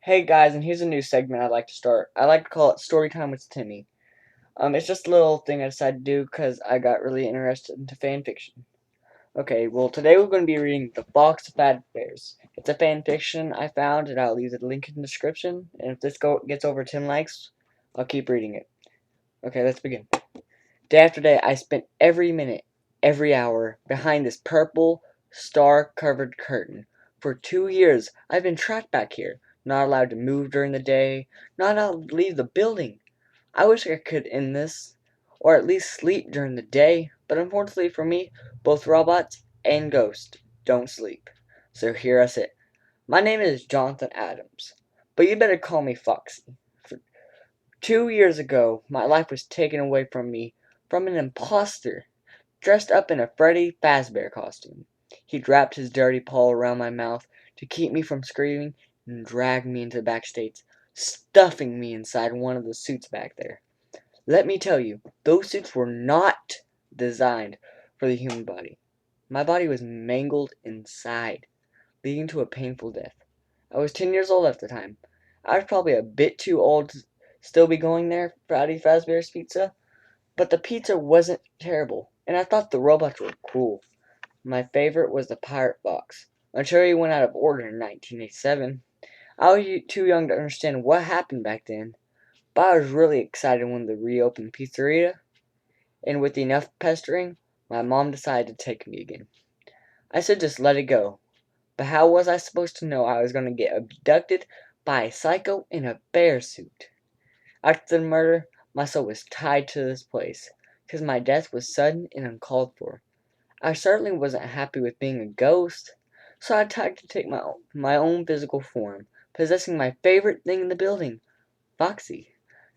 Hey guys, and here's a new segment I'd like to start. I like to call it Story Time with Timmy. It's just a little thing I decided to do because I got really interested into fan fiction. Okay, well today we're going to be reading The Fazbears. It's a fan fiction I found, and I'll leave the link in the description. And if this gets over 10 likes, I'll keep reading it. Okay, let's begin. Day after day, I spent every minute, every hour behind this purple, star-covered curtain. For 2 years, I've been trapped back here, not allowed to move during the day, not allowed to leave the building. I wish I could end this, or at least sleep during the day, but unfortunately for me, both robots and ghosts don't sleep. So here I sit. My name is Jonathan Adams, but you better call me Foxy. For 2 years ago, my life was taken away from me from an impostor dressed up in a Freddy fazbear costume. He wrapped his dirty paw around my mouth to keep me from screaming and dragged me into the backstage, stuffing me inside one of the suits back there. Let me tell you, those suits were not designed for the human body. My body was mangled inside, leading to a painful death. I was 10 years old at the time. I was probably a bit too old to still be going there, Freddy Fazbear's Pizza, but the pizza wasn't terrible, and I thought the robots were cool. My favorite was the pirate box, until he went out of order in 1987. I was too young to understand what happened back then, but I was really excited when they reopened the pizzeria, and with enough pestering, my mom decided to take me again. I should just let it go, but how was I supposed to know I was going to get abducted by a psycho in a bear suit? After the murder, my soul was tied to this place, because my death was sudden and uncalled for. I certainly wasn't happy with being a ghost, so I tried to take my own physical form, possessing my favorite thing in the building, Foxy.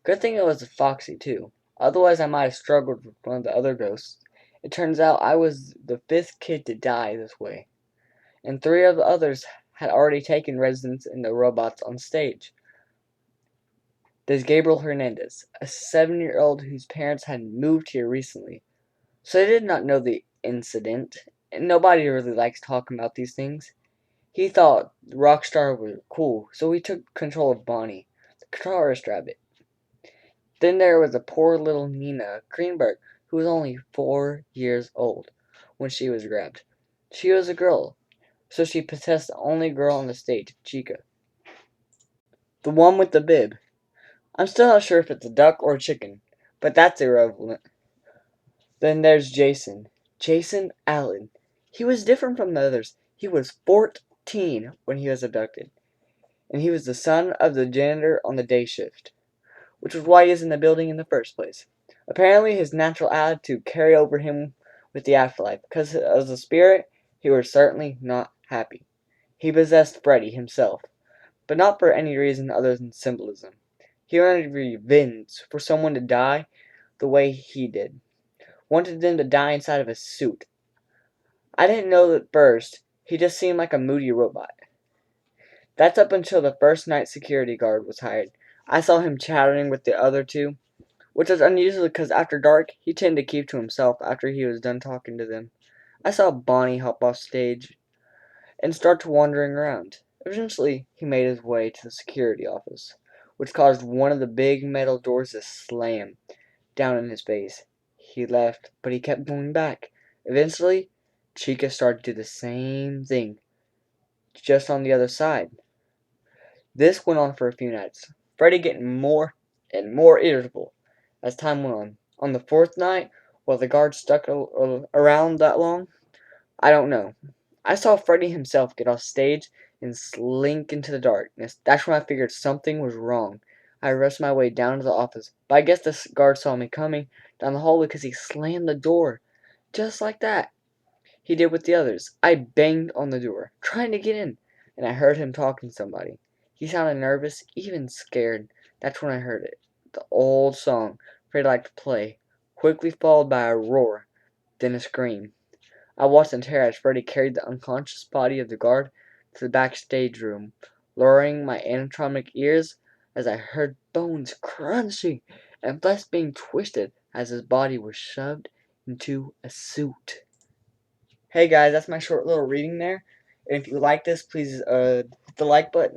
Good thing it was a Foxy, too. Otherwise, I might have struggled with one of the other ghosts. It turns out I was the fifth kid to die this way, and three of the others had already taken residence in the robots on stage. There's Gabriel Hernandez, a 7-year-old whose parents had moved here recently. So they did not know the incident, and nobody really likes talking about these things. He thought Rockstar was cool, so he took control of Bonnie, the guitarist rabbit. Then there was the poor little Nina Greenberg, who was only 4 years old when she was grabbed. She was a girl, so she possessed the only girl on the stage, Chica. The one with the bib. I'm still not sure if it's a duck or a chicken, but that's irrelevant. Then there's Jason. Jason Allen. He was different from the others. He was 14 when he was abducted, and he was the son of the janitor on the day shift, which was why he is in the building in the first place. Apparently, his natural attitude carried over him with the afterlife, because as a spirit, he was certainly not happy. He possessed Freddy himself, but not for any reason other than symbolism. He wanted revenge for someone to die the way he did. Wanted them to die inside of a suit. I didn't know at first. He just seemed like a moody robot. That's up until the first night security guard was hired. I saw him chatting with the other two, which was unusual because after dark, he tended to keep to himself after he was done talking to them. I saw Bonnie hop off stage and start to wandering around. Eventually, he made his way to the security office, which caused one of the big metal doors to slam down in his face. He left, but he kept going back. Eventually, Chica started to do the same thing, just on the other side. This went on for a few nights, Freddy getting more and more irritable as time went on. On the fourth night, while the guards stuck around that long, I don't know. I saw Freddy himself get off stage and slink into the darkness. That's when I figured something was wrong. I rushed my way down to the office, but I guess the guard saw me coming down the hallway because he slammed the door. Just like that. He did with the others. I banged on the door, trying to get in, and I heard him talking to somebody. He sounded nervous, even scared. That's when I heard it. The old song Freddy liked to play, quickly followed by a roar, then a scream. I watched in terror as Freddy carried the unconscious body of the guard to the backstage room, lowering my animatronic ears as I heard bones crunching and flesh being twisted as his body was shoved into a suit. Hey guys, that's my short little reading there. And if you like this, please hit the like button.